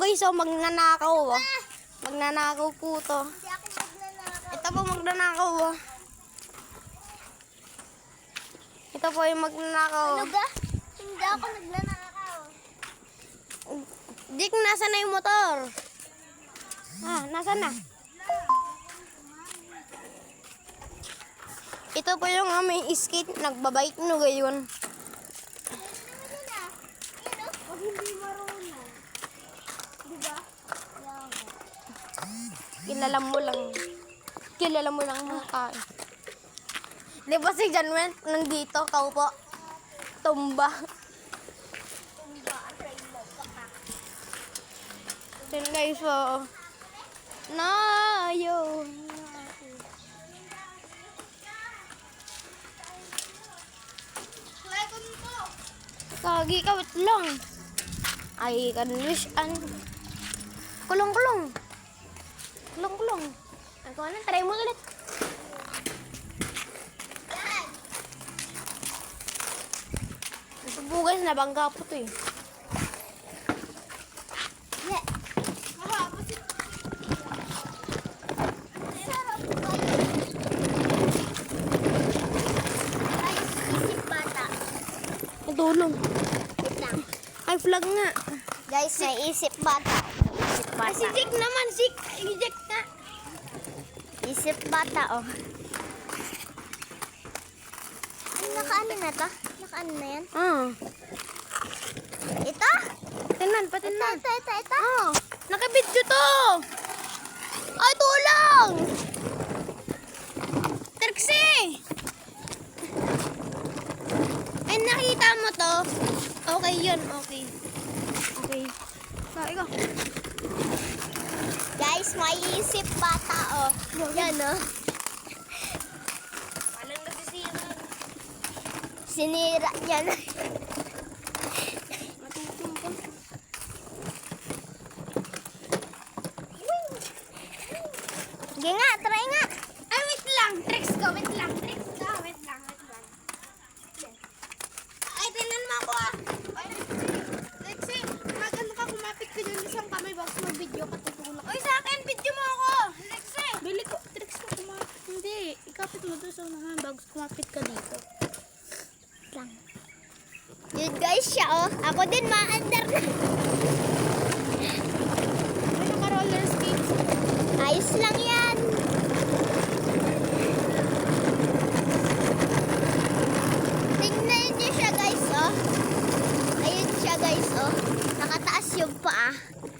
guys, oh, magnanakaw. Oh. Magnanakaw po to. Hindi ako magnanakaw. Ito po magnanakaw. Oh. Ito po yung magnanakaw. Ano ga? Hindi ako nagnanakaw. Dick, nasa na yung motor? Nasa na? Ito po yung may skate. Nagbabike no gayon. Pag hindi marunong. Diba? Kilala mo lang. Kilala mo lang mga kain. Di ba si Janwen nandito? Kaupo. Tumba. Then guys, so na yun. Kagi kawit lang. Ay, kanwish an. Kulong-kulong. Kulong-kulong. Ako na, try mo ulit. Ito po guys, nabangga po ito eh. Tulong. Ay, flag nga. Guys, naisip bata. Isip Ay, si Jack naman. Si Jack nga. Isip bata, oh. Ay, nakaano na to? Nakaano na yan? Ito? Patinan. Ito. Nakabidyo to. Ay, tulong. Trixie. Ay, nakita mo to. Okay yun, okay. Okay. Ikaw. Guys, may isip bata, oh. Yan, oh. Palang nasisira. Sinira yan. Matutumpa. Sige nga, try nga. Ay, wait lang. Trix ko, wait lang. Wait lang. Ay, tinan mo ako ah. Ay, Trixie, magano ka, kumapit ka dyan isang kamay bago mag-video ka tutulong. Ay, sa akin, video mo ako. Trixie. Bili ko, Trix ko kumapit. Hindi, ikapit mo doon sa unahan bago kumapit ka dito. Lang. Yun guys siya, oh. Ako din maandar na.